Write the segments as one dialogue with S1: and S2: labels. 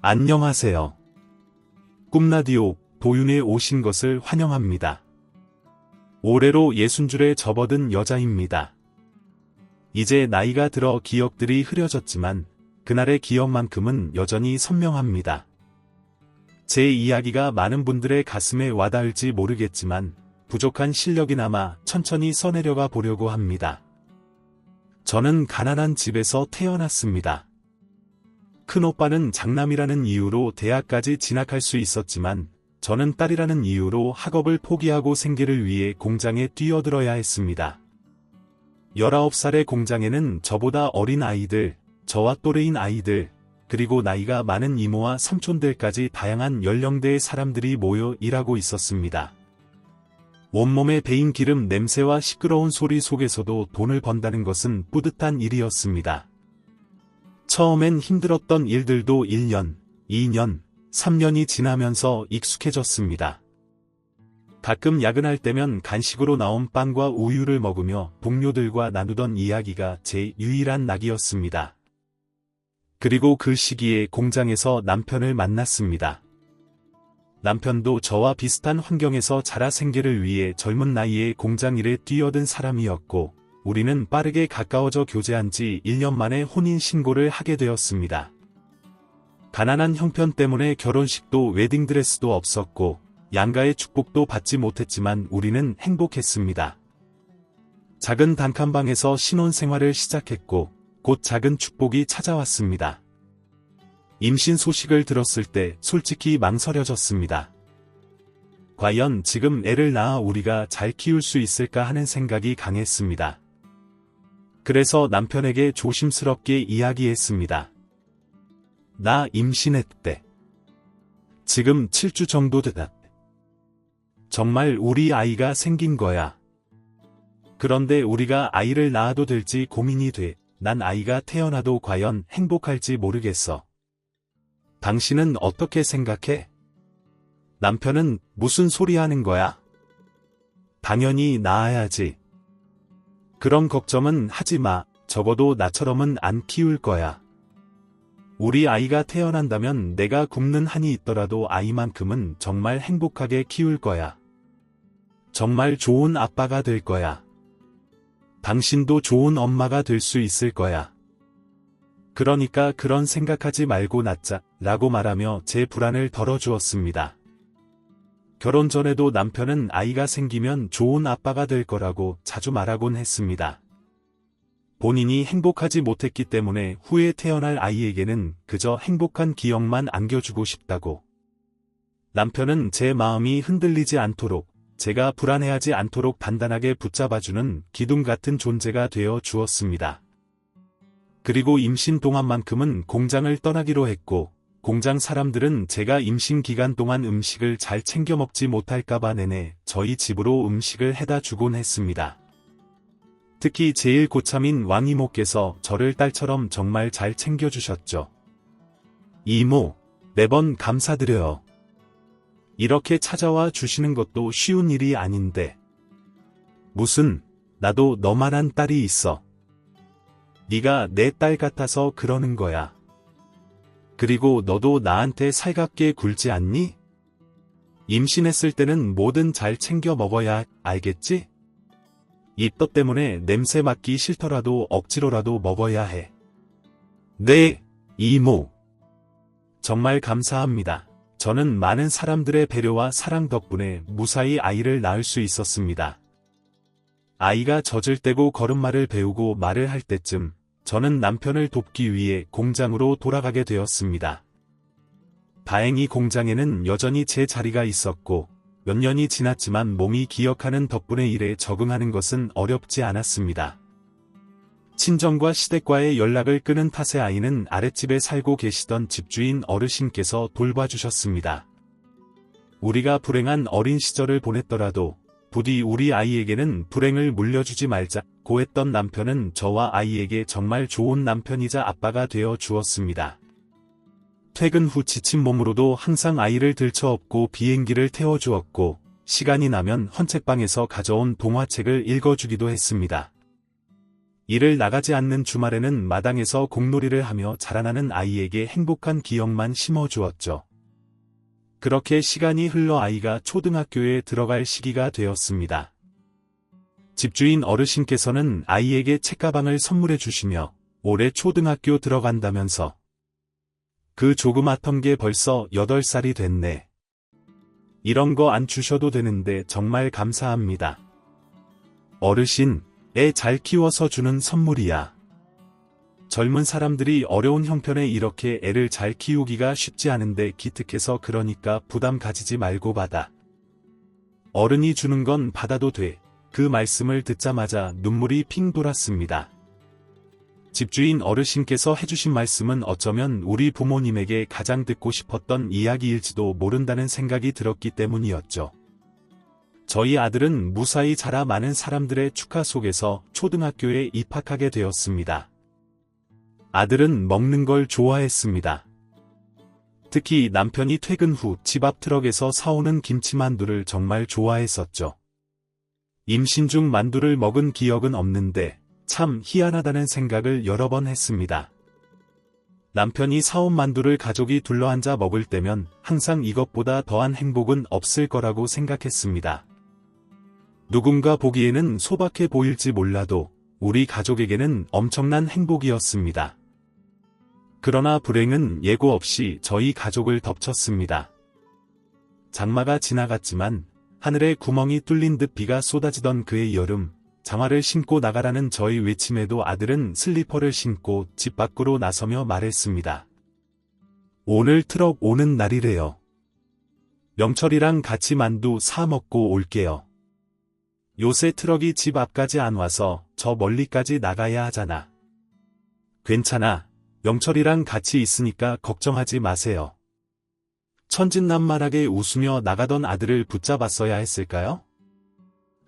S1: 안녕하세요. 꿈라디오 도윤에 오신 것을 환영합니다. 올해로 60줄에 접어든 여자입니다. 이제 나이가 들어 기억들이 흐려졌지만 그날의 기억만큼은 여전히 선명합니다. 제 이야기가 많은 분들의 가슴에 와닿을지 모르겠지만 부족한 실력이 남아 천천히 써내려가 보려고 합니다. 저는 가난한 집에서 태어났습니다. 큰오빠는 장남이라는 이유로 대학까지 진학할 수 있었지만 저는 딸이라는 이유로 학업을 포기하고 생계를 위해 공장에 뛰어들어야 했습니다. 19살의 공장에는 저보다 어린 아이들, 저와 또래인 아이들, 그리고 나이가 많은 이모와 삼촌들까지 다양한 연령대의 사람들이 모여 일하고 있었습니다. 온몸에 배인 기름 냄새와 시끄러운 소리 속에서도 돈을 번다는 것은 뿌듯한 일이었습니다. 처음엔 힘들었던 일들도 1년, 2년, 3년이 지나면서 익숙해졌습니다. 가끔 야근할 때면 간식으로 나온 빵과 우유를 먹으며 동료들과 나누던 이야기가 제 유일한 낙이었습니다. 그리고 그 시기에 공장에서 남편을 만났습니다. 남편도 저와 비슷한 환경에서 자라 생계를 위해 젊은 나이에 공장 일에 뛰어든 사람이었고 우리는 빠르게 가까워져 교제한 지 1년 만에 혼인 신고를 하게 되었습니다. 가난한 형편 때문에 결혼식도 웨딩드레스도 없었고 양가의 축복도 받지 못했지만 우리는 행복했습니다. 작은 단칸방에서 신혼생활을 시작했고 곧 작은 축복이 찾아왔습니다. 임신 소식을 들었을 때 솔직히 망설여졌습니다. 과연 지금 애를 낳아 우리가 잘 키울 수 있을까 하는 생각이 강했습니다. 그래서 남편에게 조심스럽게 이야기했습니다. 나 임신했대. 지금 7주 정도 됐다. 정말 우리 아이가 생긴 거야. 그런데 우리가 아이를 낳아도 될지 고민이 돼. 난 아이가 태어나도 과연 행복할지 모르겠어. 당신은 어떻게 생각해? 남편은 무슨 소리 하는 거야? 당연히 낳아야지. 그런 걱정은 하지 마. 적어도 나처럼은 안 키울 거야. 우리 아이가 태어난다면 내가 굶는 한이 있더라도 아이만큼은 정말 행복하게 키울 거야. 정말 좋은 아빠가 될 거야. 당신도 좋은 엄마가 될 수 있을 거야. 그러니까 그런 생각하지 말고 낳자, 라고 말하며 제 불안을 덜어주었습니다. 결혼 전에도 남편은 아이가 생기면 좋은 아빠가 될 거라고 자주 말하곤 했습니다. 본인이 행복하지 못했기 때문에 후에 태어날 아이에게는 그저 행복한 기억만 안겨주고 싶다고. 남편은 제 마음이 흔들리지 않도록, 제가 불안해하지 않도록 단단하게 붙잡아주는 기둥 같은 존재가 되어 주었습니다. 그리고 임신 동안만큼은 공장을 떠나기로 했고, 공장 사람들은 제가 임신 기간 동안 음식을 잘 챙겨 먹지 못할까봐 내내 저희 집으로 음식을 해다 주곤 했습니다. 특히 제일 고참인 왕이모께서 저를 딸처럼 정말 잘 챙겨주셨죠. 이모, 매번 감사드려요. 이렇게 찾아와 주시는 것도 쉬운 일이 아닌데. 무슨, 나도 너만한 딸이 있어. 네가 내 딸 같아서 그러는 거야. 그리고 너도 나한테 살갑게 굴지 않니? 임신했을 때는 뭐든 잘 챙겨 먹어야 알겠지? 입덧 때문에 냄새 맡기 싫더라도 억지로라도 먹어야 해. 네, 이모. 정말 감사합니다. 저는 많은 사람들의 배려와 사랑 덕분에 무사히 아이를 낳을 수 있었습니다. 아이가 젖을 떼고 걸음마를 배우고 말을 할 때쯤 저는 남편을 돕기 위해 공장으로 돌아가게 되었습니다. 다행히 공장에는 여전히 제 자리가 있었고 몇 년이 지났지만 몸이 기억하는 덕분에 일에 적응하는 것은 어렵지 않았습니다. 친정과 시댁과의 연락을 끊은 탓에 아이는 아랫집에 살고 계시던 집주인 어르신께서 돌봐주셨습니다. 우리가 불행한 어린 시절을 보냈더라도 부디 우리 아이에게는 불행을 물려주지 말자고 했던 남편은 저와 아이에게 정말 좋은 남편이자 아빠가 되어 주었습니다. 퇴근 후 지친 몸으로도 항상 아이를 들쳐업고 비행기를 태워주었고 시간이 나면 헌책방에서 가져온 동화책을 읽어주기도 했습니다. 일을 나가지 않는 주말에는 마당에서 공놀이를 하며 자라나는 아이에게 행복한 기억만 심어주었죠. 그렇게 시간이 흘러 아이가 초등학교에 들어갈 시기가 되었습니다. 집주인 어르신께서는 아이에게 책가방을 선물해 주시며 올해 초등학교 들어간다면서 그 조그맣던 게 벌써 8살이 됐네. 이런 거 안 주셔도 되는데 정말 감사합니다. 어르신, 애 잘 키워서 주는 선물이야. 젊은 사람들이 어려운 형편에 이렇게 애를 잘 키우기가 쉽지 않은데 기특해서 그러니까 부담 가지지 말고 받아. 어른이 주는 건 받아도 돼. 그 말씀을 듣자마자 눈물이 핑 돌았습니다. 집주인 어르신께서 해주신 말씀은 어쩌면 우리 부모님에게 가장 듣고 싶었던 이야기일지도 모른다는 생각이 들었기 때문이었죠. 저희 아들은 무사히 자라 많은 사람들의 축하 속에서 초등학교에 입학하게 되었습니다. 아들은 먹는 걸 좋아했습니다. 특히 남편이 퇴근 후 집 앞 트럭에서 사오는 김치만두를 정말 좋아했었죠. 임신 중 만두를 먹은 기억은 없는데 참 희한하다는 생각을 여러 번 했습니다. 남편이 사온 만두를 가족이 둘러앉아 먹을 때면 항상 이것보다 더한 행복은 없을 거라고 생각했습니다. 누군가 보기에는 소박해 보일지 몰라도 우리 가족에게는 엄청난 행복이었습니다. 그러나 불행은 예고 없이 저희 가족을 덮쳤습니다. 장마가 지나갔지만 하늘에 구멍이 뚫린 듯 비가 쏟아지던 그의 여름, 장화를 신고 나가라는 저희 외침에도 아들은 슬리퍼를 신고 집 밖으로 나서며 말했습니다. 오늘 트럭 오는 날이래요. 명철이랑 같이 만두 사 먹고 올게요. 요새 트럭이 집 앞까지 안 와서 저 멀리까지 나가야 하잖아. 괜찮아. 명철이랑 같이 있으니까 걱정하지 마세요. 천진난만하게 웃으며 나가던 아들을 붙잡았어야 했을까요?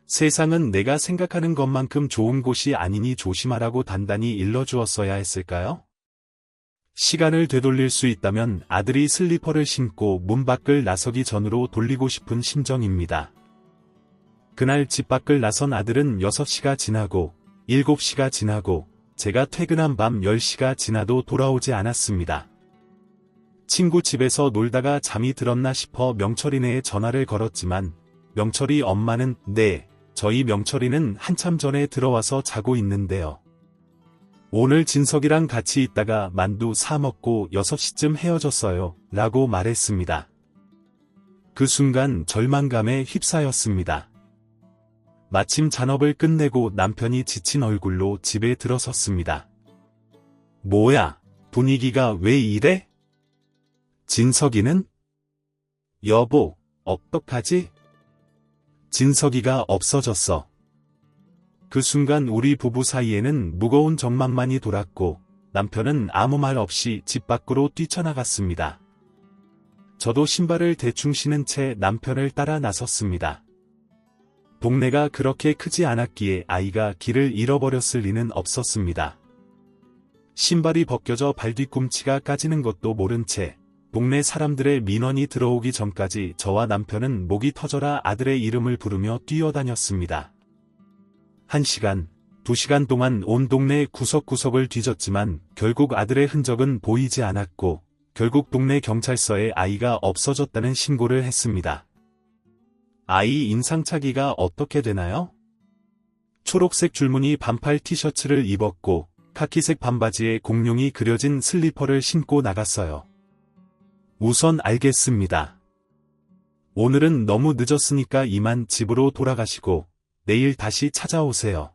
S1: 세상은 내가 생각하는 것만큼 좋은 곳이 아니니 조심하라고 단단히 일러주었어야 했을까요? 시간을 되돌릴 수 있다면 아들이 슬리퍼를 신고 문 밖을 나서기 전으로 돌리고 싶은 심정입니다. 그날 집 밖을 나선 아들은 6시가 지나고 7시가 지나고 제가 퇴근한 밤 10시가 지나도 돌아오지 않았습니다. 친구 집에서 놀다가 잠이 들었나 싶어 명철이네에 전화를 걸었지만 명철이 엄마는 네. 저희 명철이는 한참 전에 들어와서 자고 있는데요. 오늘 진석이랑 같이 있다가 만두 사 먹고 6시쯤 헤어졌어요. 라고 말했습니다. 그 순간 절망감에 휩싸였습니다. 마침 잔업을 끝내고 남편이 지친 얼굴로 집에 들어섰습니다. 뭐야, 분위기가 왜 이래? 진석이는? 여보, 어떡하지? 진석이가 없어졌어. 그 순간 우리 부부 사이에는 무거운 정막만이 돌았고 남편은 아무 말 없이 집 밖으로 뛰쳐나갔습니다. 저도 신발을 대충 신은 채 남편을 따라 나섰습니다. 동네가 그렇게 크지 않았기에 아이가 길을 잃어버렸을 리는 없었습니다. 신발이 벗겨져 발 뒤꿈치가 까지는 것도 모른 채 동네 사람들의 민원이 들어오기 전까지 저와 남편은 목이 터져라 아들의 이름을 부르며 뛰어다녔습니다. 1시간, 2시간 동안 온 동네 구석구석을 뒤졌지만 결국 아들의 흔적은 보이지 않았고 결국 동네 경찰서에 아이가 없어졌다는 신고를 했습니다. 아이 인상착의가 어떻게 되나요? 초록색 줄무늬 반팔 티셔츠를 입었고 카키색 반바지에 공룡이 그려진 슬리퍼를 신고 나갔어요. 우선 알겠습니다. 오늘은 너무 늦었으니까 이만 집으로 돌아가시고 내일 다시 찾아오세요.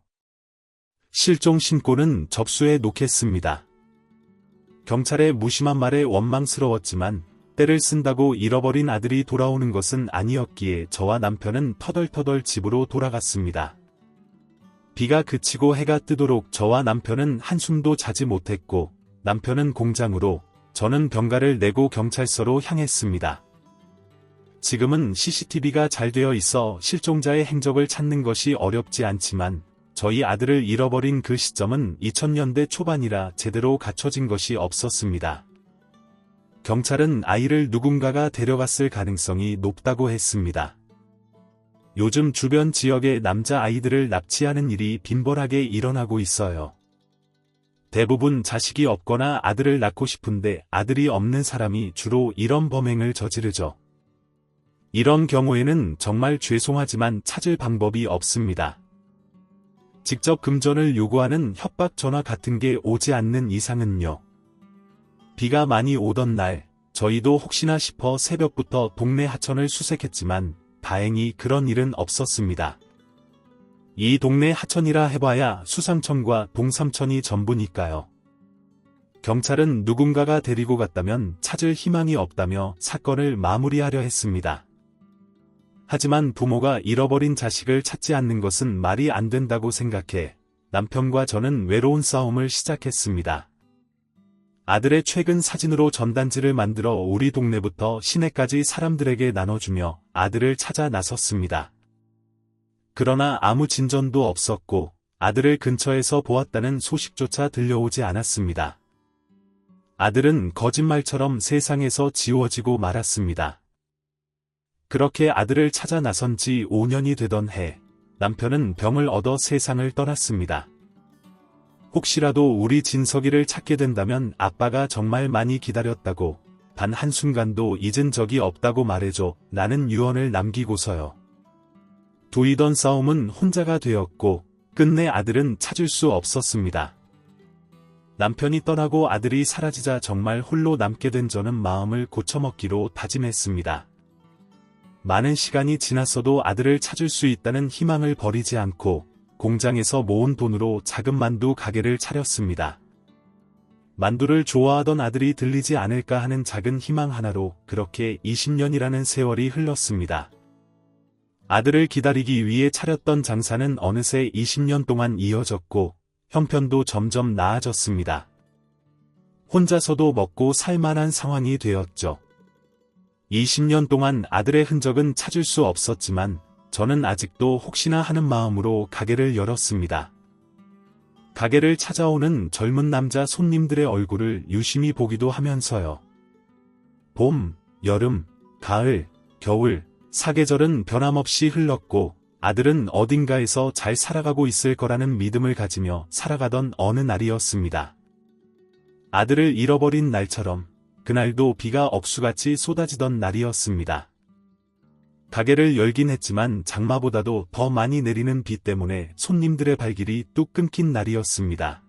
S1: 실종 신고는 접수해 놓겠습니다. 경찰의 무심한 말에 원망스러웠지만 때를 쓴다고 잃어버린 아들이 돌아오는 것은 아니었기에 저와 남편은 터덜터덜 집으로 돌아갔습니다. 비가 그치고 해가 뜨도록 저와 남편은 한숨도 자지 못했고 남편은 공장으로 저는 병가를 내고 경찰서로 향했습니다. 지금은 CCTV가 잘 되어 있어 실종자의 행적을 찾는 것이 어렵지 않지만 저희 아들을 잃어버린 그 시점은 2000년대 초반이라 제대로 갖춰진 것이 없었습니다. 경찰은 아이를 누군가가 데려갔을 가능성이 높다고 했습니다. 요즘 주변 지역의 남자아이들을 납치하는 일이 빈번하게 일어나고 있어요. 대부분 자식이 없거나 아들을 낳고 싶은데 아들이 없는 사람이 주로 이런 범행을 저지르죠. 이런 경우에는 정말 죄송하지만 찾을 방법이 없습니다. 직접 금전을 요구하는 협박 전화 같은 게 오지 않는 이상은요. 비가 많이 오던 날, 저희도 혹시나 싶어 새벽부터 동네 하천을 수색했지만 다행히 그런 일은 없었습니다. 이 동네 하천이라 해봐야 수상천과 동삼천이 전부니까요. 경찰은 누군가가 데리고 갔다면 찾을 희망이 없다며 사건을 마무리하려 했습니다. 하지만 부모가 잃어버린 자식을 찾지 않는 것은 말이 안 된다고 생각해 남편과 저는 외로운 싸움을 시작했습니다. 아들의 최근 사진으로 전단지를 만들어 우리 동네부터 시내까지 사람들에게 나눠주며 아들을 찾아 나섰습니다. 그러나 아무 진전도 없었고 아들을 근처에서 보았다는 소식조차 들려오지 않았습니다. 아들은 거짓말처럼 세상에서 지워지고 말았습니다. 그렇게 아들을 찾아 나선 지 5년이 되던 해, 남편은 병을 얻어 세상을 떠났습니다. 혹시라도 우리 진석이를 찾게 된다면 아빠가 정말 많이 기다렸다고, 단 한순간도 잊은 적이 없다고 말해줘. 라는 유언을 남기고서요. 두이던 싸움은 혼자가 되었고 끝내 아들은 찾을 수 없었습니다. 남편이 떠나고 아들이 사라지자 정말 홀로 남게 된 저는 마음을 고쳐먹기로 다짐했습니다. 많은 시간이 지났어도 아들을 찾을 수 있다는 희망을 버리지 않고 공장에서 모은 돈으로 작은 만두 가게를 차렸습니다. 만두를 좋아하던 아들이 들리지 않을까 하는 작은 희망 하나로 그렇게 20년이라는 세월이 흘렀습니다. 아들을 기다리기 위해 차렸던 장사는 어느새 20년 동안 이어졌고 형편도 점점 나아졌습니다. 혼자서도 먹고 살만한 상황이 되었죠. 20년 동안 아들의 흔적은 찾을 수 없었지만 저는 아직도 혹시나 하는 마음으로 가게를 열었습니다. 가게를 찾아오는 젊은 남자 손님들의 얼굴을 유심히 보기도 하면서요. 봄, 여름, 가을, 겨울, 사계절은 변함없이 흘렀고 아들은 어딘가에서 잘 살아가고 있을 거라는 믿음을 가지며 살아가던 어느 날이었습니다. 아들을 잃어버린 날처럼 그날도 비가 억수같이 쏟아지던 날이었습니다. 가게를 열긴 했지만 장마보다도 더 많이 내리는 비 때문에 손님들의 발길이 뚝 끊긴 날이었습니다.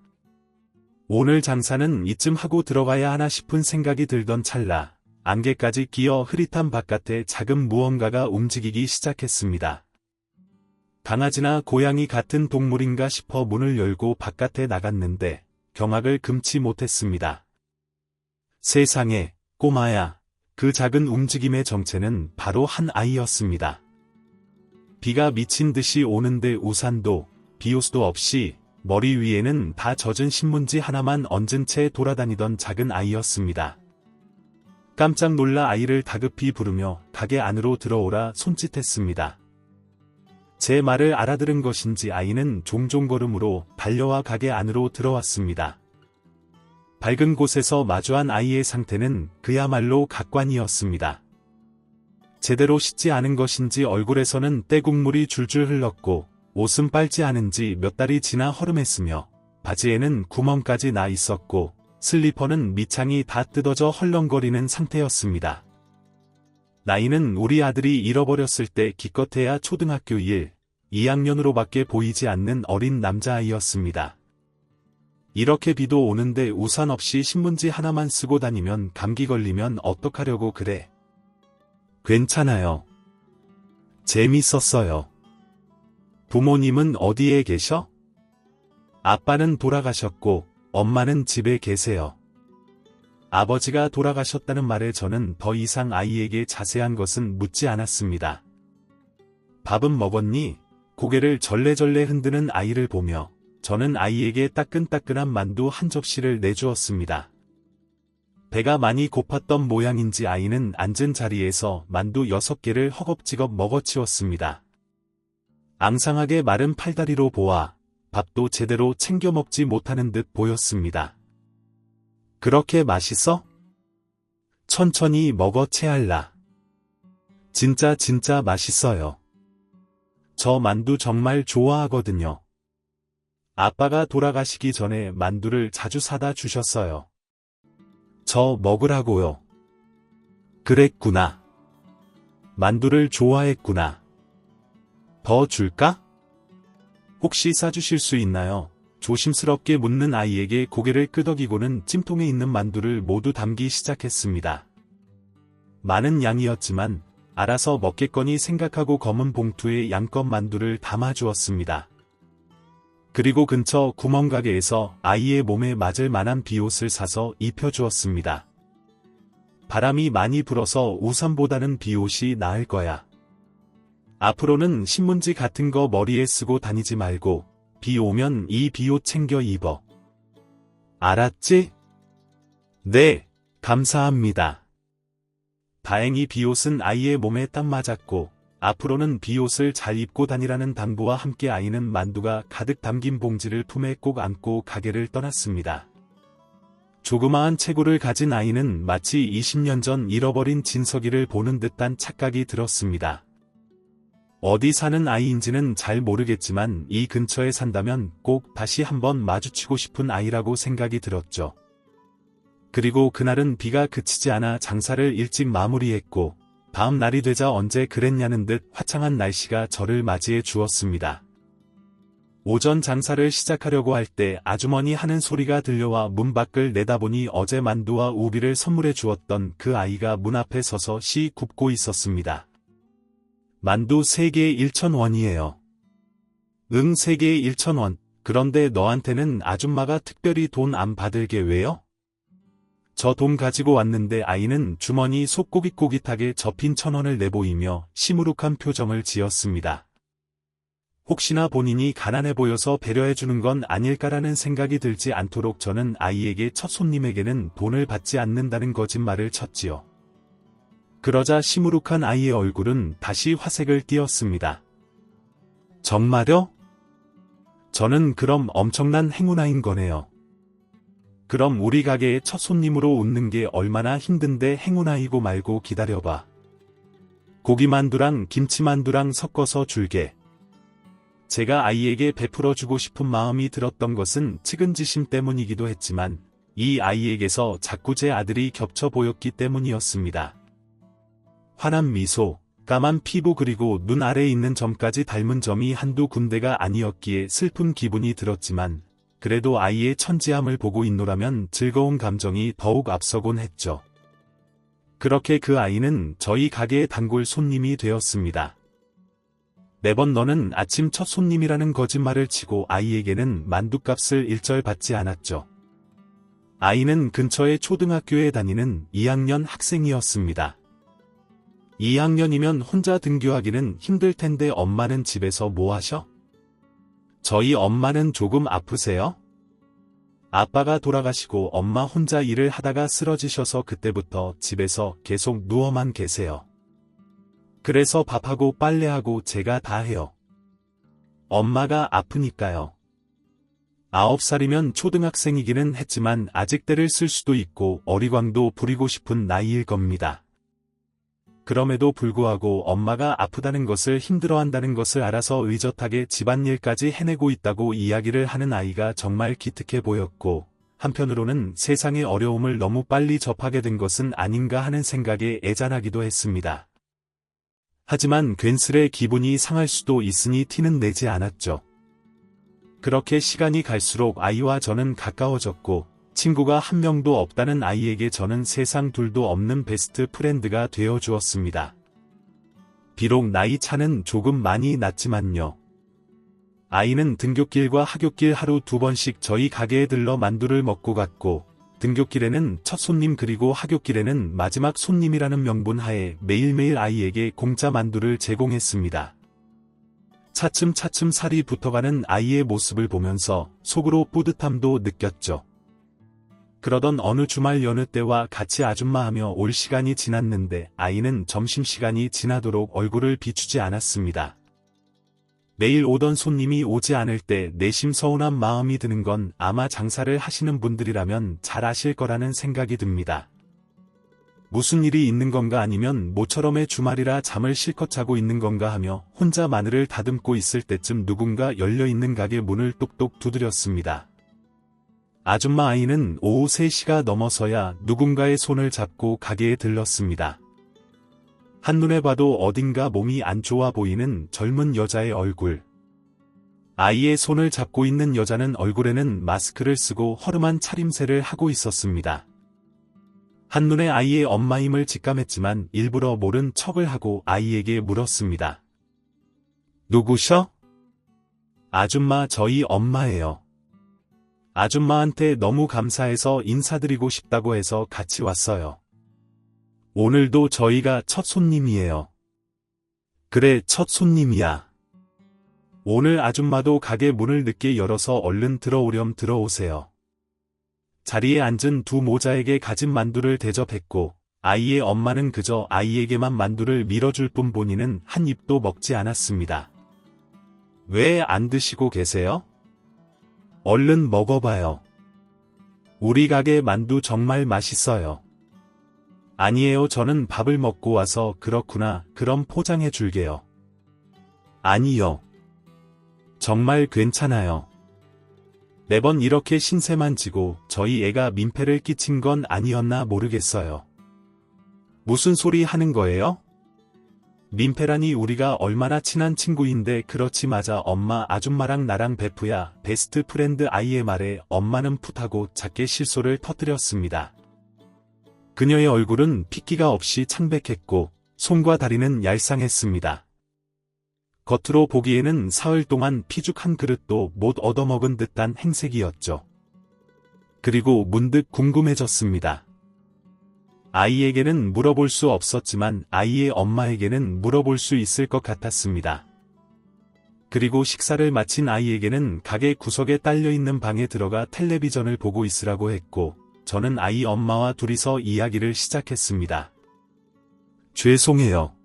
S1: 오늘 장사는 이쯤 하고 들어가야 하나 싶은 생각이 들던 찰나 안개까지 끼어 흐릿한 바깥에 작은 무언가가 움직이기 시작했습니다. 강아지나 고양이 같은 동물인가 싶어 문을 열고 바깥에 나갔는데 경악을 금치 못했습니다. 세상에, 꼬마야. 그 작은 움직임의 정체는 바로 한 아이였습니다. 비가 미친 듯이 오는데 우산도, 비호수도 없이 머리 위에는 다 젖은 신문지 하나만 얹은 채 돌아다니던 작은 아이였습니다. 깜짝 놀라 아이를 다급히 부르며 가게 안으로 들어오라 손짓했습니다. 제 말을 알아들은 것인지 아이는 종종 걸음으로 달려와 가게 안으로 들어왔습니다. 밝은 곳에서 마주한 아이의 상태는 그야말로 각관이었습니다. 제대로 씻지 않은 것인지 얼굴에서는 떼국물이 줄줄 흘렀고 옷은 빨지 않은 지 몇 달이 지나 허름했으며 바지에는 구멍까지 나 있었고 슬리퍼는 밑창이 다 뜯어져 헐렁거리는 상태였습니다. 나이는 우리 아들이 잃어버렸을 때 기껏해야 초등학교 1, 2학년으로밖에 보이지 않는 어린 남자아이였습니다. 이렇게 비도 오는데 우산 없이 신문지 하나만 쓰고 다니면 감기 걸리면 어떡하려고 그래. 괜찮아요. 재밌었어요. 부모님은 어디에 계셔? 아빠는 돌아가셨고 엄마는 집에 계세요. 아버지가 돌아가셨다는 말에 저는 더 이상 아이에게 자세한 것은 묻지 않았습니다. 밥은 먹었니? 고개를 절레절레 흔드는 아이를 보며 저는 아이에게 따끈따끈한 만두 한 접시를 내주었습니다. 배가 많이 고팠던 모양인지 아이는 앉은 자리에서 만두 6개를 허겁지겁 먹어치웠습니다. 앙상하게 마른 팔다리로 보아 밥도 제대로 챙겨 먹지 못하는 듯 보였습니다. 그렇게 맛있어? 천천히 먹어 채알라. 진짜 맛있어요. 저 만두 정말 좋아하거든요. 아빠가 돌아가시기 전에 만두를 자주 사다 주셨어요. 저 먹으라고요. 그랬구나. 만두를 좋아했구나. 더 줄까? 혹시 싸주실 수 있나요? 조심스럽게 묻는 아이에게 고개를 끄덕이고는 찜통에 있는 만두를 모두 담기 시작했습니다. 많은 양이었지만 알아서 먹겠거니 생각하고 검은 봉투에 양껏 만두를 담아주었습니다. 그리고 근처 구멍가게에서 아이의 몸에 맞을 만한 비옷을 사서 입혀주었습니다. 바람이 많이 불어서 우산보다는 비옷이 나을 거야. 앞으로는 신문지 같은 거 머리에 쓰고 다니지 말고 비 오면 이 비옷 챙겨 입어. 알았지? 네, 감사합니다. 다행히 비옷은 아이의 몸에 딱 맞았고 앞으로는 비옷을 잘 입고 다니라는 당부와 함께 아이는 만두가 가득 담긴 봉지를 품에 꼭 안고 가게를 떠났습니다. 조그마한 체구를 가진 아이는 마치 20년 전 잃어버린 진석이를 보는 듯한 착각이 들었습니다. 어디 사는 아이인지는 잘 모르겠지만 이 근처에 산다면 꼭 다시 한번 마주치고 싶은 아이라고 생각이 들었죠. 그리고 그날은 비가 그치지 않아 장사를 일찍 마무리했고 다음 날이 되자 언제 그랬냐는 듯 화창한 날씨가 저를 맞이해 주었습니다. 오전 장사를 시작하려고 할 때 아주머니 하는 소리가 들려와 문 밖을 내다보니 어제 만두와 우비를 선물해 주었던 그 아이가 문 앞에 서서 시 굽고 있었습니다. 만두 3개에 1,000원이에요. 응, 3개에 1,000원. 그런데 너한테는 아줌마가 특별히 돈 안 받을게 왜요? 저 돈 가지고 왔는데 아이는 주머니 속 꼬깃꼬깃하게 접힌 1,000원을 내보이며 시무룩한 표정을 지었습니다. 혹시나 본인이 가난해 보여서 배려해주는 건 아닐까라는 생각이 들지 않도록 저는 아이에게 첫 손님에게는 돈을 받지 않는다는 거짓말을 쳤지요. 그러자 시무룩한 아이의 얼굴은 다시 화색을 띠었습니다. 정말요? 저는 그럼 엄청난 행운아인 거네요. 그럼 우리 가게의 첫 손님으로 웃는 게 얼마나 힘든데 행운아이고 말고 기다려봐. 고기만두랑 김치만두랑 섞어서 줄게. 제가 아이에게 베풀어주고 싶은 마음이 들었던 것은 측은지심 때문이기도 했지만 이 아이에게서 자꾸 제 아들이 겹쳐 보였기 때문이었습니다. 환한 미소, 까만 피부 그리고 눈 아래에 있는 점까지 닮은 점이 한두 군데가 아니었기에 슬픈 기분이 들었지만 그래도 아이의 천지함을 보고 있노라면 즐거운 감정이 더욱 앞서곤 했죠. 그렇게 그 아이는 저희 가게의 단골 손님이 되었습니다. 매번 너는 아침 첫 손님이라는 거짓말을 치고 아이에게는 만두값을 일절 받지 않았죠. 아이는 근처의 초등학교에 다니는 2학년 학생이었습니다. 2학년이면 혼자 등교하기는 힘들 텐데 엄마는 집에서 뭐 하셔? 저희 엄마는 조금 아프세요? 아빠가 돌아가시고 엄마 혼자 일을 하다가 쓰러지셔서 그때부터 집에서 계속 누워만 계세요. 그래서 밥하고 빨래하고 제가 다 해요. 엄마가 아프니까요. 9살이면 초등학생이기는 했지만 아직 때를 쓸 수도 있고 어리광도 부리고 싶은 나이일 겁니다. 그럼에도 불구하고 엄마가 아프다는 것을 힘들어한다는 것을 알아서 의젓하게 집안일까지 해내고 있다고 이야기를 하는 아이가 정말 기특해 보였고 한편으로는 세상의 어려움을 너무 빨리 접하게 된 것은 아닌가 하는 생각에 애잔하기도 했습니다. 하지만 괜스레 기분이 상할 수도 있으니 티는 내지 않았죠. 그렇게 시간이 갈수록 아이와 저는 가까워졌고 친구가 한 명도 없다는 아이에게 저는 세상 둘도 없는 베스트 프렌드가 되어 주었습니다. 비록 나이 차는 조금 많이 났지만요. 아이는 등굣길과 하굣길 하루 2번씩 저희 가게에 들러 만두를 먹고 갔고 등굣길에는 첫 손님 그리고 하굣길에는 마지막 손님이라는 명분 하에 매일매일 아이에게 공짜 만두를 제공했습니다. 차츰차츰 살이 붙어가는 아이의 모습을 보면서 속으로 뿌듯함도 느꼈죠. 그러던 어느 주말 여느 때와 같이 아줌마하며 올 시간이 지났는데 아이는 점심시간이 지나도록 얼굴을 비추지 않았습니다. 매일 오던 손님이 오지 않을 때 내심 서운한 마음이 드는 건 아마 장사를 하시는 분들이라면 잘 아실 거라는 생각이 듭니다. 무슨 일이 있는 건가 아니면 모처럼의 주말이라 잠을 실컷 자고 있는 건가 하며 혼자 마늘을 다듬고 있을 때쯤 누군가 열려있는 가게 문을 똑똑 두드렸습니다. 아줌마 아이는 오후 3시가 넘어서야 누군가의 손을 잡고 가게에 들렀습니다. 한눈에 봐도 어딘가 몸이 안 좋아 보이는 젊은 여자의 얼굴. 아이의 손을 잡고 있는 여자는 얼굴에는 마스크를 쓰고 허름한 차림새를 하고 있었습니다. 한눈에 아이의 엄마임을 직감했지만 일부러 모른 척을 하고 아이에게 물었습니다. 누구셔? 아줌마, 저희 엄마예요. 아줌마한테 너무 감사해서 인사드리고 싶다고 해서 같이 왔어요. 오늘도 저희가 첫 손님이에요. 그래, 첫 손님이야. 오늘 아줌마도 가게 문을 늦게 열어서 얼른 들어오렴. 들어오세요. 자리에 앉은 두 모자에게 가진 만두를 대접했고 아이의 엄마는 그저 아이에게만 만두를 밀어줄 뿐 본인은 한 입도 먹지 않았습니다. 왜 안 드시고 계세요? 얼른 먹어봐요. 우리 가게 만두 정말 맛있어요. 아니에요, 저는 밥을 먹고 와서. 그렇구나, 그럼 포장해 줄게요. 아니요. 정말 괜찮아요. 매번 이렇게 신세만 지고 저희 애가 민폐를 끼친 건 아니었나 모르겠어요. 무슨 소리 하는 거예요? 민폐라니, 우리가 얼마나 친한 친구인데. 그렇지, 맞아. 엄마, 아줌마랑 나랑 베프야. 베스트 프렌드. 아이의 말에 엄마는 풋하고 작게 실소를 터뜨렸습니다. 그녀의 얼굴은 핏기가 없이 창백했고 손과 다리는 얄쌍했습니다. 겉으로 보기에는 사흘 동안 피죽 한 그릇도 못 얻어먹은 듯한 행색이었죠. 그리고 문득 궁금해졌습니다. 아이에게는 물어볼 수 없었지만 아이의 엄마에게는 물어볼 수 있을 것 같았습니다. 그리고 식사를 마친 아이에게는 가게 구석에 딸려있는 방에 들어가 텔레비전을 보고 있으라고 했고 저는 아이 엄마와 둘이서 이야기를 시작했습니다. 죄송해요.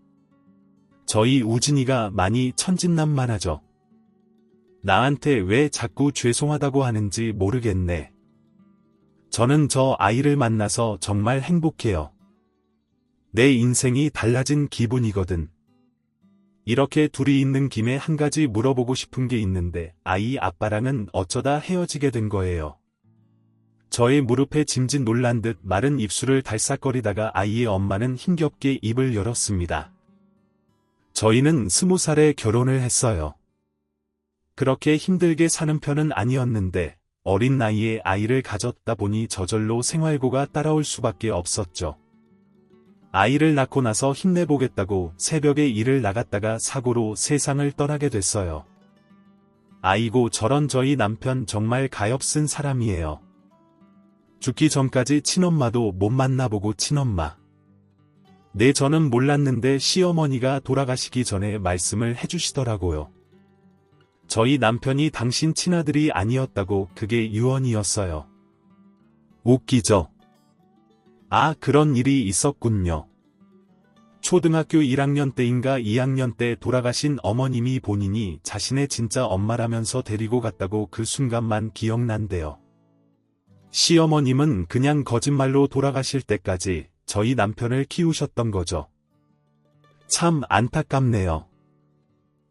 S1: 저희 우진이가 많이 천진난만하죠. 나한테 왜 자꾸 죄송하다고 하는지 모르겠네. 저는 저 아이를 만나서 정말 행복해요. 내 인생이 달라진 기분이거든. 이렇게 둘이 있는 김에 한 가지 물어보고 싶은 게 있는데 아이 아빠랑은 어쩌다 헤어지게 된 거예요. 저의 무릎에 짐짓 놀란 듯 마른 입술을 달싹거리다가 아이의 엄마는 힘겹게 입을 열었습니다. 저희는 20살에 결혼을 했어요. 그렇게 힘들게 사는 편은 아니었는데 어린 나이에 아이를 가졌다 보니 저절로 생활고가 따라올 수밖에 없었죠. 아이를 낳고 나서 힘내보겠다고 새벽에 일을 나갔다가 사고로 세상을 떠나게 됐어요. 아이고, 저런 저희 남편 정말 가엾은 사람이에요. 죽기 전까지 친엄마도 못 만나보고. 친엄마. 네, 저는 몰랐는데 시어머니가 돌아가시기 전에 말씀을 해주시더라고요. 저희 남편이 당신 친아들이 아니었다고. 그게 유언이었어요. 웃기죠? 아, 그런 일이 있었군요. 초등학교 1학년 때인가 2학년 때 돌아가신 어머님이 본인이 자신의 진짜 엄마라면서 데리고 갔다고 그 순간만 기억난대요. 시어머님은 그냥 거짓말로 돌아가실 때까지 저희 남편을 키우셨던 거죠. 참 안타깝네요.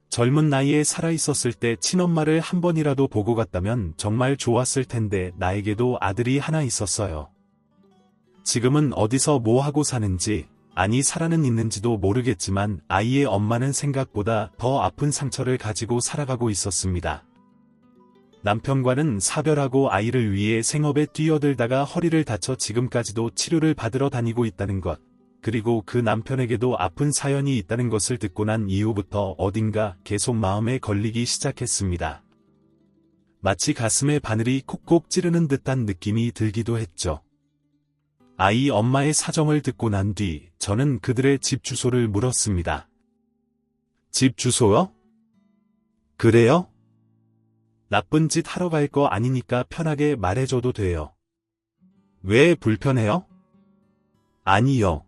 S1: 젊은 나이에 살아있었을 때 친엄마를 한 번이라도 보고 갔다면 정말 좋았을 텐데 나에게도 아들이 하나 있었어요. 지금은 어디서 뭐 하고 사는지, 아니 살아는 있는지도 모르겠지만 아이의 엄마는 생각보다 더 아픈 상처를 가지고 살아가고 있었습니다. 남편과는 사별하고 아이를 위해 생업에 뛰어들다가 허리를 다쳐 지금까지도 치료를 받으러 다니고 있다는 것, 그리고 그 남편에게도 아픈 사연이 있다는 것을 듣고 난 이후부터 어딘가 계속 마음에 걸리기 시작했습니다. 마치 가슴에 바늘이 콕콕 찌르는 듯한 느낌이 들기도 했죠. 아이 엄마의 사정을 듣고 난 뒤 저는 그들의 집 주소를 물었습니다. 집 주소요? 그래요? 나쁜 짓 하러 갈 거 아니니까 편하게 말해줘도 돼요. 왜 불편해요? 아니요.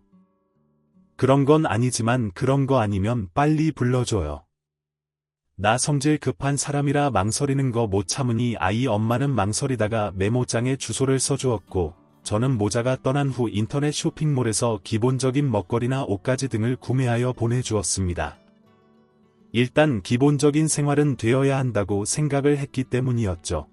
S1: 그런 건 아니지만 그런 거 아니면 빨리 불러줘요. 나 성질 급한 사람이라 망설이는 거 못 참으니 아이 엄마는 망설이다가 메모장에 주소를 써주었고 저는 모자가 떠난 후 인터넷 쇼핑몰에서 기본적인 먹거리나 옷가지 등을 구매하여 보내주었습니다. 일단 기본적인 생활은 되어야 한다고 생각을 했기 때문이었죠.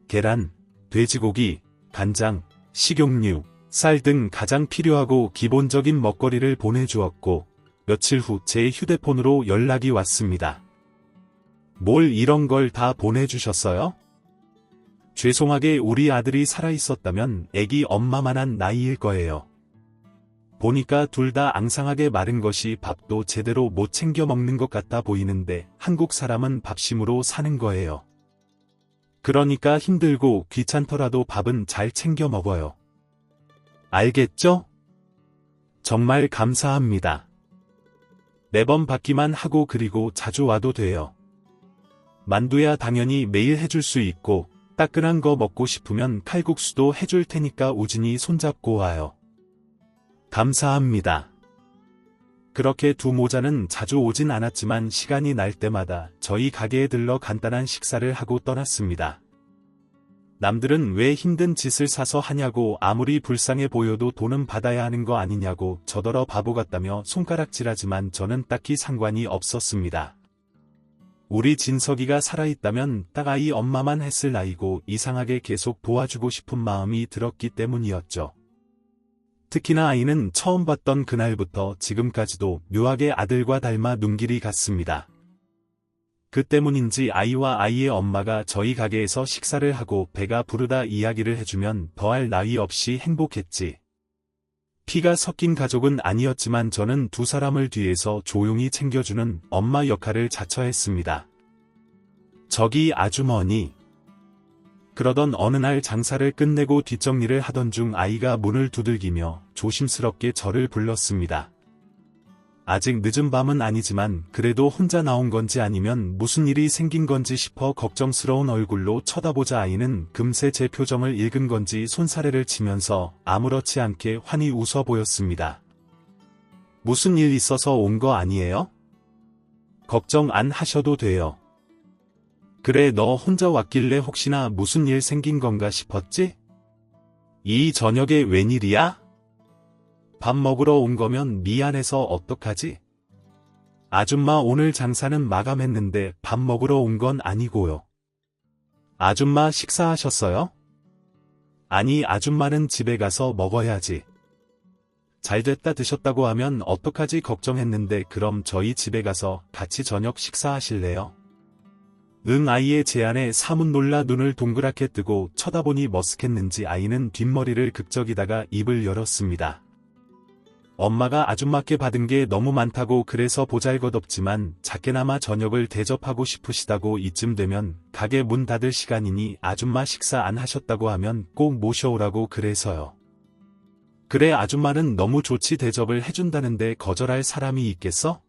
S1: 계란, 돼지고기, 간장, 식용유, 쌀 등 가장 필요하고 기본적인 먹거리를 보내주었고, 며칠 후 제 휴대폰으로 연락이 왔습니다. 뭘 이런 걸 다 보내주셨어요? 죄송하게 우리 아들이 살아있었다면 애기 엄마만한 나이일 거예요. 보니까 둘 다 앙상하게 마른 것이 밥도 제대로 못 챙겨 먹는 것 같아 보이는데 한국 사람은 밥심으로 사는 거예요. 그러니까 힘들고 귀찮더라도 밥은 잘 챙겨 먹어요. 알겠죠? 정말 감사합니다. 매번 받기만 하고 그리고 자주 와도 돼요. 만두야 당연히 매일 해줄 수 있고 따끈한 거 먹고 싶으면 칼국수도 해줄 테니까 우진이 손잡고 와요. 감사합니다. 그렇게 두 모자는 자주 오진 않았지만 시간이 날 때마다 저희 가게에 들러 간단한 식사를 하고 떠났습니다. 남들은 왜 힘든 짓을 사서 하냐고 아무리 불쌍해 보여도 돈은 받아야 하는 거 아니냐고 저더러 바보 같다며 손가락질하지만 저는 딱히 상관이 없었습니다. 우리 진석이가 살아있다면 딱 아이 엄마만 했을 나이고 이상하게 계속 도와주고 싶은 마음이 들었기 때문이었죠. 특히나 아이는 처음 봤던 그날부터 지금까지도 묘하게 아들과 닮아 눈길이 같습니다. 그 때문인지 아이와 아이의 엄마가 저희 가게에서 식사를 하고 배가 부르다 이야기를 해주면 더할 나위 없이 행복했지. 피가 섞인 가족은 아니었지만 저는 두 사람을 뒤에서 조용히 챙겨주는 엄마 역할을 자처했습니다. 저기 아주머니. 그러던 어느 날 장사를 끝내고 뒷정리를 하던 중 아이가 문을 두들기며 조심스럽게 저를 불렀습니다. 아직 늦은 밤은 아니지만 그래도 혼자 나온 건지 아니면 무슨 일이 생긴 건지 싶어 걱정스러운 얼굴로 쳐다보자 아이는 금세 제 표정을 읽은 건지 손사래를 치면서 아무렇지 않게 환히 웃어 보였습니다. 무슨 일 있어서 온 거 아니에요? 걱정 안 하셔도 돼요. 그래 너 혼자 왔길래 혹시나 무슨 일 생긴 건가 싶었지? 이 저녁에 웬일이야? 밥 먹으러 온 거면 미안해서 어떡하지? 아줌마 오늘 장사는 마감했는데 밥 먹으러 온 건 아니고요. 아줌마 식사하셨어요? 아니 아줌마는 집에 가서 먹어야지. 잘됐다 드셨다고 하면 어떡하지 걱정했는데 그럼 저희 집에 가서 같이 저녁 식사하실래요? 응 아이의 제안에 사뭇 놀라 눈을 동그랗게 뜨고 쳐다보니 머쓱했는지 아이는 뒷머리를 극적이다가 입을 열었습니다. 엄마가 아줌마께 받은 게 너무 많다고 그래서 보잘것없지만 작게나마 저녁을 대접하고 싶으시다고 이쯤 되면 가게 문 닫을 시간이니 아줌마 식사 안 하셨다고 하면 꼭 모셔오라고 그래서요. 그래 아줌마는 너무 좋지 대접을 해준다는데 거절할 사람이 있겠어?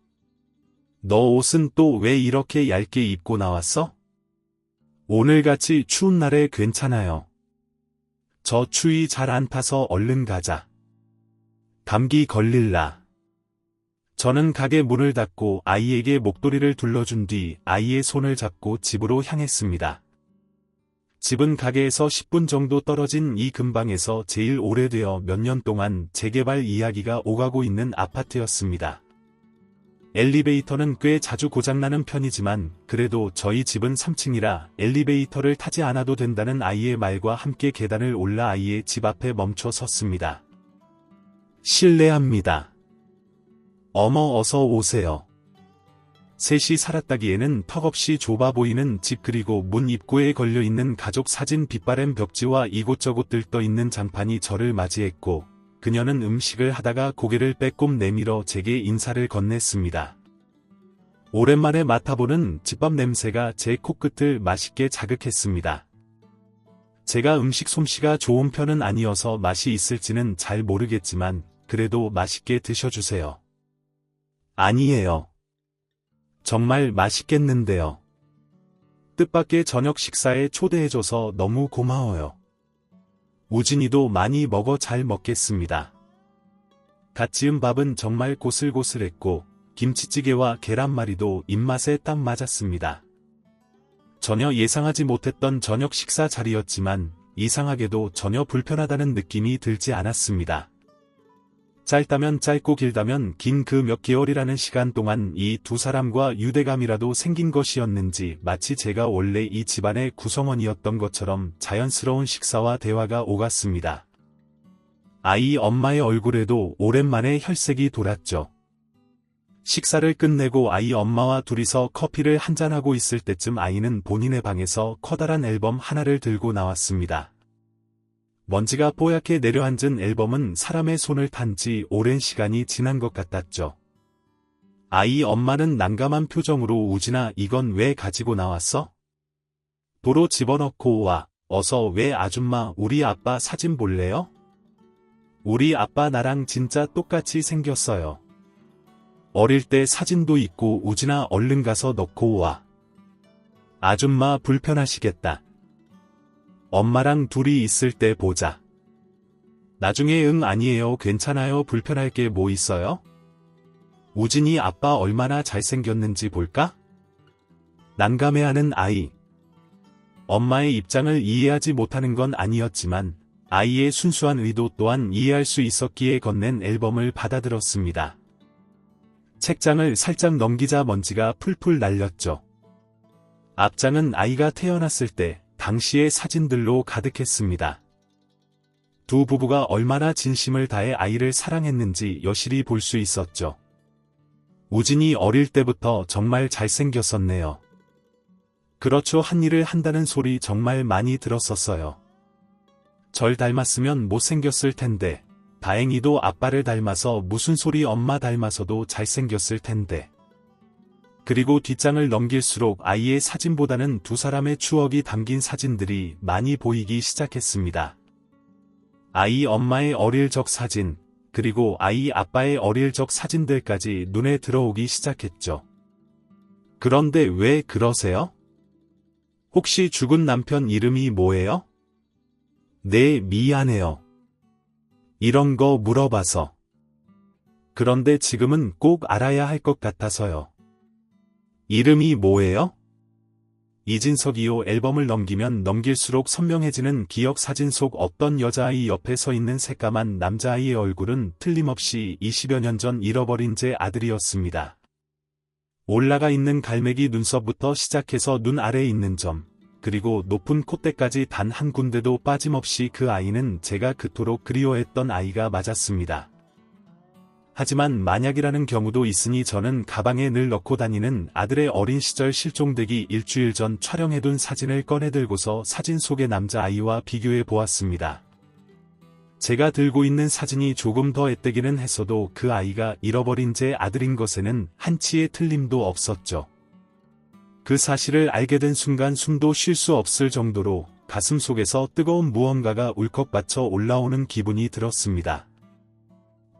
S1: 너 옷은 또 왜 이렇게 얇게 입고 나왔어? 오늘같이 추운 날에 괜찮아요. 저 추위 잘 안 타서 얼른 가자. 감기 걸릴라. 저는 가게 문을 닫고 아이에게 목도리를 둘러준 뒤 아이의 손을 잡고 집으로 향했습니다. 집은 가게에서 10분 정도 떨어진 이 근방에서 제일 오래되어 몇 년 동안 재개발 이야기가 오가고 있는 아파트였습니다. 엘리베이터는 꽤 자주 고장나는 편이지만 그래도 저희 집은 3층이라 엘리베이터를 타지 않아도 된다는 아이의 말과 함께 계단을 올라 아이의 집 앞에 멈춰 섰습니다. 실례합니다. 어머 어서 오세요. 셋이 살았다기에는 턱없이 좁아 보이는 집 그리고 문 입구에 걸려있는 가족 사진 빛바랜 벽지와 이곳저곳 들떠있는 장판이 저를 맞이했고 그녀는 음식을 하다가 고개를 빼꼼 내밀어 제게 인사를 건넸습니다. 오랜만에 맡아보는 집밥 냄새가 제 코끝을 맛있게 자극했습니다. 제가 음식 솜씨가 좋은 편은 아니어서 맛이 있을지는 잘 모르겠지만 그래도 맛있게 드셔주세요. 아니에요. 정말 맛있겠는데요. 뜻밖의 저녁 식사에 초대해줘서 너무 고마워요. 우진이도 많이 먹어 잘 먹겠습니다. 갓 지은 밥은 정말 고슬고슬했고 김치찌개와 계란말이도 입맛에 딱 맞았습니다. 전혀 예상하지 못했던 저녁 식사 자리였지만 이상하게도 전혀 불편하다는 느낌이 들지 않았습니다. 짧다면 짧고 길다면 긴 그 몇 개월이라는 시간 동안 이 두 사람과 유대감이라도 생긴 것이었는지 마치 제가 원래 이 집안의 구성원이었던 것처럼 자연스러운 식사와 대화가 오갔습니다. 아이 엄마의 얼굴에도 오랜만에 혈색이 돌았죠. 식사를 끝내고 아이 엄마와 둘이서 커피를 한잔하고 있을 때쯤 아이는 본인의 방에서 커다란 앨범 하나를 들고 나왔습니다. 먼지가 뽀얗게 내려앉은 앨범은 사람의 손을 탄 지 오랜 시간이 지난 것 같았죠. 아이 엄마는 난감한 표정으로 우진아 이건 왜 가지고 나왔어? 도로 집어넣고 와. 어서 왜 아줌마 우리 아빠 사진 볼래요? 우리 아빠 나랑 진짜 똑같이 생겼어요. 어릴 때 사진도 있고 우진아 얼른 가서 넣고 와. 아줌마 불편하시겠다. 엄마랑 둘이 있을 때 보자. 나중에 응 아니에요 괜찮아요 불편할 게 뭐 있어요? 우진이 아빠 얼마나 잘생겼는지 볼까? 난감해하는 아이. 엄마의 입장을 이해하지 못하는 건 아니었지만 아이의 순수한 의도 또한 이해할 수 있었기에 건넨 앨범을 받아들었습니다. 책장을 살짝 넘기자 먼지가 풀풀 날렸죠. 앞장은 아이가 태어났을 때 당시의 사진들로 가득했습니다. 두 부부가 얼마나 진심을 다해 아이를 사랑했는지 여실히 볼 수 있었죠. 우진이 어릴 때부터 정말 잘생겼었네요. 그렇죠 한 일을 한다는 소리 정말 많이 들었었어요. 절 닮았으면 못생겼을 텐데 다행히도 아빠를 닮아서 무슨 소리 엄마 닮아서도 잘생겼을 텐데. 그리고 뒷장을 넘길수록 아이의 사진보다는 두 사람의 추억이 담긴 사진들이 많이 보이기 시작했습니다. 아이 엄마의 어릴 적 사진, 그리고 아이 아빠의 어릴 적 사진들까지 눈에 들어오기 시작했죠. 그런데 왜 그러세요? 혹시 죽은 남편 이름이 뭐예요? 네, 미안해요. 이런 거 물어봐서. 그런데 지금은 꼭 알아야 할 것 같아서요. 이름이 뭐예요? 이진석이요. 앨범을 넘기면 넘길수록 선명해지는 기억 사진 속 어떤 여자아이 옆에 서 있는 새까만 남자아이의 얼굴은 틀림없이 20여 년 전 잃어버린 제 아들이었습니다. 올라가 있는 갈매기 눈썹부터 시작해서 눈 아래에 있는 점, 그리고 높은 콧대까지 단 한 군데도 빠짐없이 그 아이는 제가 그토록 그리워했던 아이가 맞았습니다. 하지만 만약이라는 경우도 있으니 저는 가방에 늘 넣고 다니는 아들의 어린 시절 실종되기 일주일 전 촬영해둔 사진을 꺼내들고서 사진 속의 남자아이와 비교해 보았습니다. 제가 들고 있는 사진이 조금 더 애때기는 했어도 그 아이가 잃어버린 제 아들인 것에는 한치의 틀림도 없었죠. 그 사실을 알게 된 순간 숨도 쉴 수 없을 정도로 가슴 속에서 뜨거운 무언가가 울컥받쳐 올라오는 기분이 들었습니다.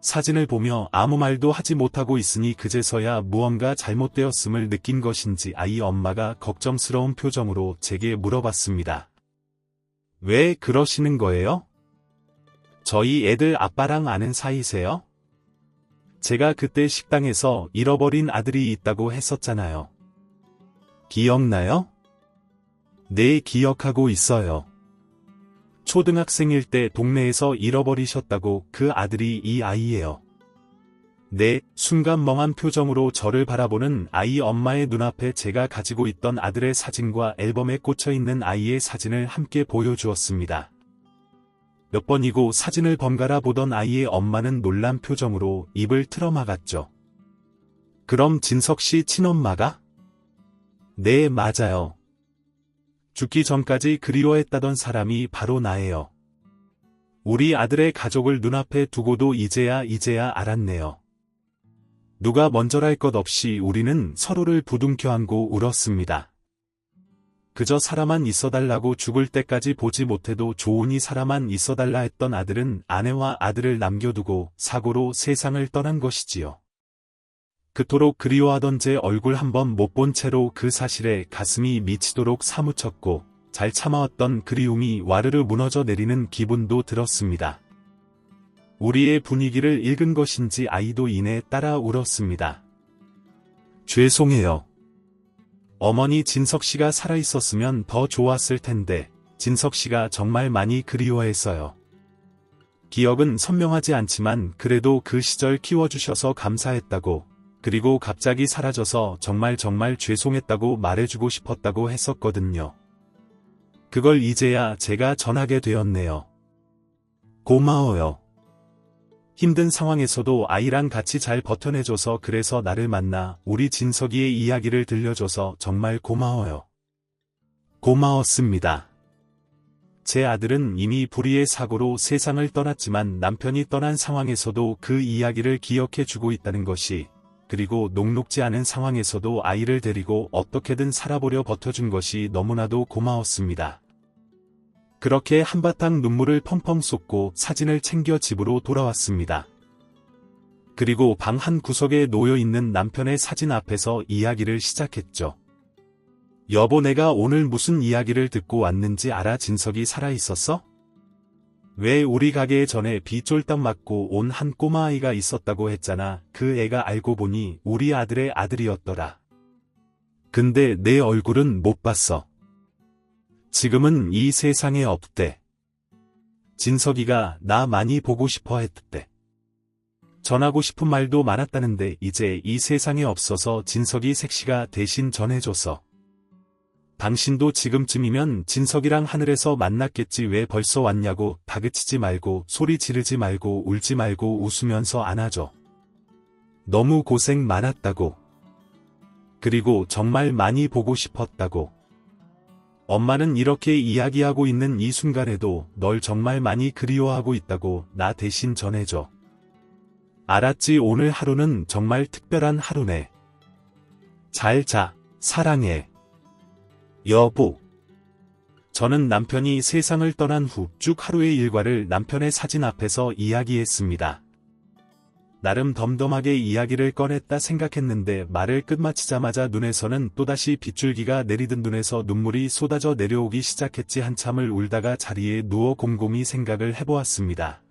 S1: 사진을 보며 아무 말도 하지 못하고 있으니 그제서야 무언가 잘못되었음을 느낀 것인지 아이 엄마가 걱정스러운 표정으로 제게 물어봤습니다. 왜 그러시는 거예요? 저희 애들 아빠랑 아는 사이세요? 제가 그때 식당에서 잃어버린 아들이 있다고 했었잖아요. 기억나요? 네, 기억하고 있어요. 초등학생일 때 동네에서 잃어버리셨다고 그 아들이 이 아이예요. 네, 순간 멍한 표정으로 저를 바라보는 아이 엄마의 눈앞에 제가 가지고 있던 아들의 사진과 앨범에 꽂혀있는 아이의 사진을 함께 보여주었습니다. 몇 번이고 사진을 번갈아 보던 아이의 엄마는 놀란 표정으로 입을 틀어막았죠. 그럼 진석 씨 친엄마가? 네, 맞아요. 죽기 전까지 그리워했다던 사람이 바로 나예요. 우리 아들의 가족을 눈앞에 두고도 이제야 알았네요. 누가 먼저랄 것 없이 우리는 서로를 부둥켜 안고 울었습니다. 그저 살아만 있어달라고 죽을 때까지 보지 못해도 좋으니 살아만 있어달라 했던 아들은 아내와 아들을 남겨두고 사고로 세상을 떠난 것이지요. 그토록 그리워하던 제 얼굴 한번 못 본 채로 그 사실에 가슴이 미치도록 사무쳤고 잘 참아왔던 그리움이 와르르 무너져 내리는 기분도 들었습니다. 우리의 분위기를 읽은 것인지 아이도 이내 따라 울었습니다. 죄송해요. 어머니 진석 씨가 살아있었으면 더 좋았을 텐데 진석 씨가 정말 많이 그리워했어요. 기억은 선명하지 않지만 그래도 그 시절 키워주셔서 감사했다고, 그리고 갑자기 사라져서 정말 죄송했다고 말해주고 싶었다고 했었거든요. 그걸 이제야 제가 전하게 되었네요. 고마워요. 힘든 상황에서도 아이랑 같이 잘 버텨내줘서, 그래서 나를 만나 우리 진석이의 이야기를 들려줘서 정말 고마워요. 고마웠습니다. 제 아들은 이미 불의의 사고로 세상을 떠났지만 남편이 떠난 상황에서도 그 이야기를 기억해주고 있다는 것이, 그리고 녹록지 않은 상황에서도 아이를 데리고 어떻게든 살아보려 버텨준 것이 너무나도 고마웠습니다. 그렇게 한바탕 눈물을 펑펑 쏟고 사진을 챙겨 집으로 돌아왔습니다. 그리고 방 한 구석에 놓여있는 남편의 사진 앞에서 이야기를 시작했죠. 여보, 내가 오늘 무슨 이야기를 듣고 왔는지 알아? 진석이 살아있었어? 왜 우리 가게에 전에 비 쫄딱 맞고 온 한 꼬마아이가 있었다고 했잖아. 그 애가 알고 보니 우리 아들의 아들이었더라. 근데 내 얼굴은 못 봤어. 지금은 이 세상에 없대. 진석이가 나 많이 보고 싶어 했대. 전하고 싶은 말도 많았다는데 이제 이 세상에 없어서 진석이 색시가 대신 전해줘서. 당신도 지금쯤이면 진석이랑 하늘에서 만났겠지. 왜 벌써 왔냐고. 다그치지 말고, 소리 지르지 말고, 울지 말고 웃으면서 안아줘. 너무 고생 많았다고. 그리고 정말 많이 보고 싶었다고. 엄마는 이렇게 이야기하고 있는 이 순간에도 널 정말 많이 그리워하고 있다고 나 대신 전해줘. 알았지? 오늘 하루는 정말 특별한 하루네. 잘 자. 사랑해. 여보. 저는 남편이 세상을 떠난 후 쭉 하루의 일과를 남편의 사진 앞에서 이야기했습니다. 나름 덤덤하게 이야기를 꺼냈다 생각했는데 말을 끝마치자마자 눈에서는 또다시 빗줄기가 내리듯 눈에서 눈물이 쏟아져 내려오기 시작했지. 한참을 울다가 자리에 누워 곰곰이 생각을 해보았습니다.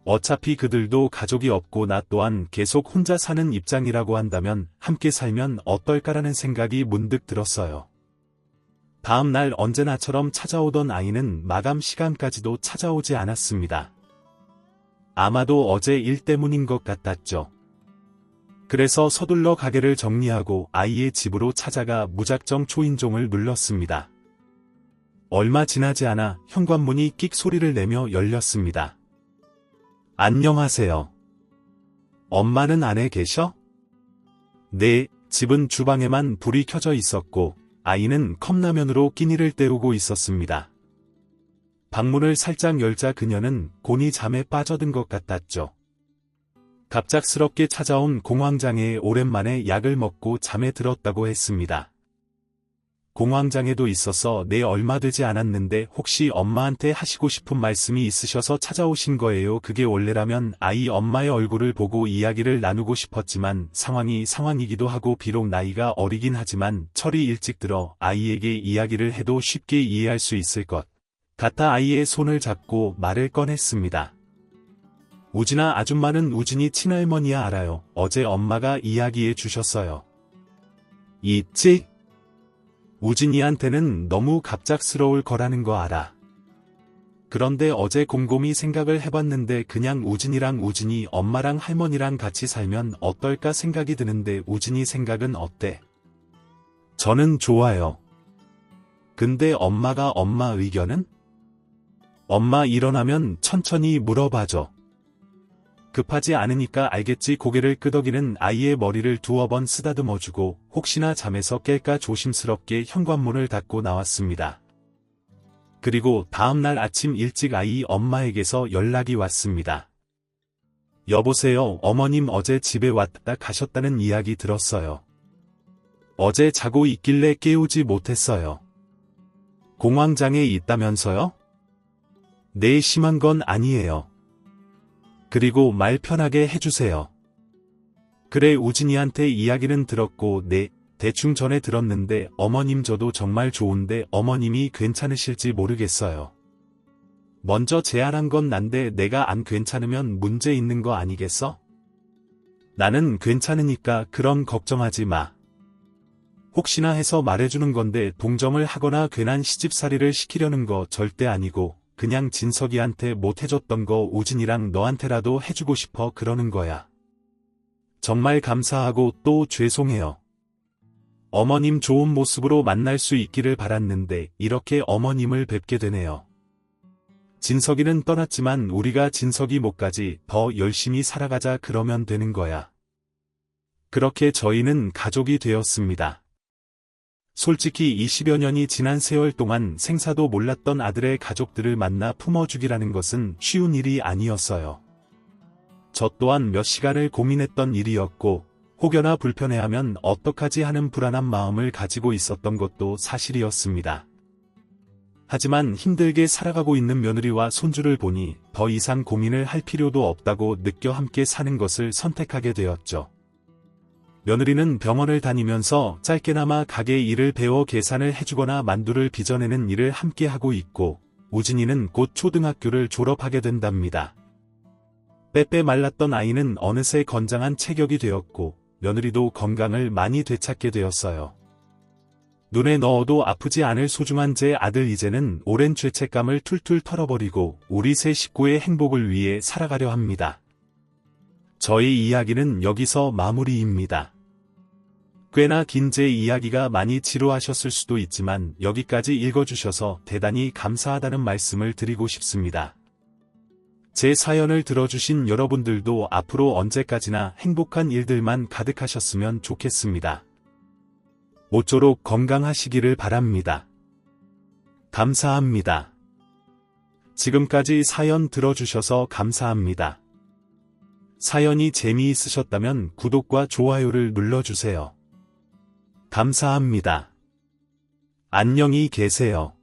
S1: 어차피 그들도 가족이 없고 나 또한 계속 혼자 사는 입장이라고 한다면 함께 살면 어떨까라는 생각이 문득 들었어요. 다음 날 언제나처럼 찾아오던 아이는 마감 시간까지도 찾아오지 않았습니다. 아마도 어제 일 때문인 것 같았죠. 그래서 서둘러 가게를 정리하고 아이의 집으로 찾아가 무작정 초인종을 눌렀습니다. 얼마 지나지 않아 현관문이 끽 소리를 내며 열렸습니다. 안녕하세요. 엄마는 안에 계셔? 네, 집은 주방에만 불이 켜져 있었고 아이는 컵라면으로 끼니를 때우고 있었습니다. 방문을 살짝 열자 그녀는 곤히 잠에 빠져든 것 같았죠. 갑작스럽게 찾아온 공황장애에 오랜만에 약을 먹고 잠에 들었다고 했습니다. 공황장애도 있어서 얼마 되지 않았는데 혹시 엄마한테 하시고 싶은 말씀이 있으셔서 찾아오신 거예요? 그게 원래라면 아이 엄마의 얼굴을 보고 이야기를 나누고 싶었지만 상황이 상황이기도 하고 비록 나이가 어리긴 하지만 철이 일찍 들어 아이에게 이야기를 해도 쉽게 이해할 수 있을 것 같아 아이의 손을 잡고 말을 꺼냈습니다. 우진아, 아줌마는 우진이 친할머니야. 알아요. 어제 엄마가 이야기해 주셨어요. 있지? 우진이한테는 너무 갑작스러울 거라는 거 알아. 그런데 어제 곰곰이 생각을 해봤는데 그냥 우진이 엄마랑 할머니랑 같이 살면 어떨까 생각이 드는데 우진이 생각은 어때? 저는 좋아요. 근데 엄마가 엄마 의견은? 엄마 일어나면 천천히 물어봐줘. 급하지 않으니까 알겠지. 고개를 끄덕이는 아이의 머리를 두어 번 쓰다듬어주고 혹시나 잠에서 깰까 조심스럽게 현관문을 닫고 나왔습니다. 그리고 다음날 아침 일찍 아이 엄마에게서 연락이 왔습니다. 여보세요, 어머님 어제 집에 왔다 가셨다는 이야기 들었어요. 어제 자고 있길래 깨우지 못했어요. 공황장애 있다면서요? 네, 심한 건 아니에요. 그리고 말 편하게 해주세요. 그래, 우진이한테 이야기는 들었고 네, 대충 전에 들었는데 어머님 저도 정말 좋은데 어머님이 괜찮으실지 모르겠어요. 먼저 제안한 건 난데 내가 안 괜찮으면 문제 있는 거 아니겠어? 나는 괜찮으니까 그럼 걱정하지 마. 혹시나 해서 말해주는 건데 동정을 하거나 괜한 시집살이를 시키려는 거 절대 아니고 그냥 진석이한테 못 해줬던 거 우진이랑 너한테라도 해주고 싶어 그러는 거야. 정말 감사하고 또 죄송해요. 어머님 좋은 모습으로 만날 수 있기를 바랐는데 이렇게 어머님을 뵙게 되네요. 진석이는 떠났지만 우리가 진석이 목까지 더 열심히 살아가자 그러면 되는 거야. 그렇게 저희는 가족이 되었습니다. 솔직히 20여 년이 지난 세월 동안 생사도 몰랐던 아들의 가족들을 만나 품어주기라는 것은 쉬운 일이 아니었어요. 저 또한 몇 시간을 고민했던 일이었고 혹여나 불편해하면 어떡하지 하는 불안한 마음을 가지고 있었던 것도 사실이었습니다. 하지만 힘들게 살아가고 있는 며느리와 손주를 보니 더 이상 고민을 할 필요도 없다고 느껴 함께 사는 것을 선택하게 되었죠. 며느리는 병원을 다니면서 짧게나마 가게 일을 배워 계산을 해주거나 만두를 빚어내는 일을 함께 하고 있고 우진이는 곧 초등학교를 졸업하게 된답니다. 빼빼 말랐던 아이는 어느새 건장한 체격이 되었고 며느리도 건강을 많이 되찾게 되었어요. 눈에 넣어도 아프지 않을 소중한 제 아들 이제는 오랜 죄책감을 툴툴 털어버리고 우리 세 식구의 행복을 위해 살아가려 합니다. 저희 이야기는 여기서 마무리입니다. 꽤나 긴 제 이야기가 많이 지루하셨을 수도 있지만 여기까지 읽어주셔서 대단히 감사하다는 말씀을 드리고 싶습니다. 제 사연을 들어주신 여러분들도 앞으로 언제까지나 행복한 일들만 가득하셨으면 좋겠습니다. 모쪼록 건강하시기를 바랍니다. 감사합니다. 지금까지 사연 들어주셔서 감사합니다. 사연이 재미있으셨다면 구독과 좋아요를 눌러주세요. 감사합니다. 안녕히 계세요.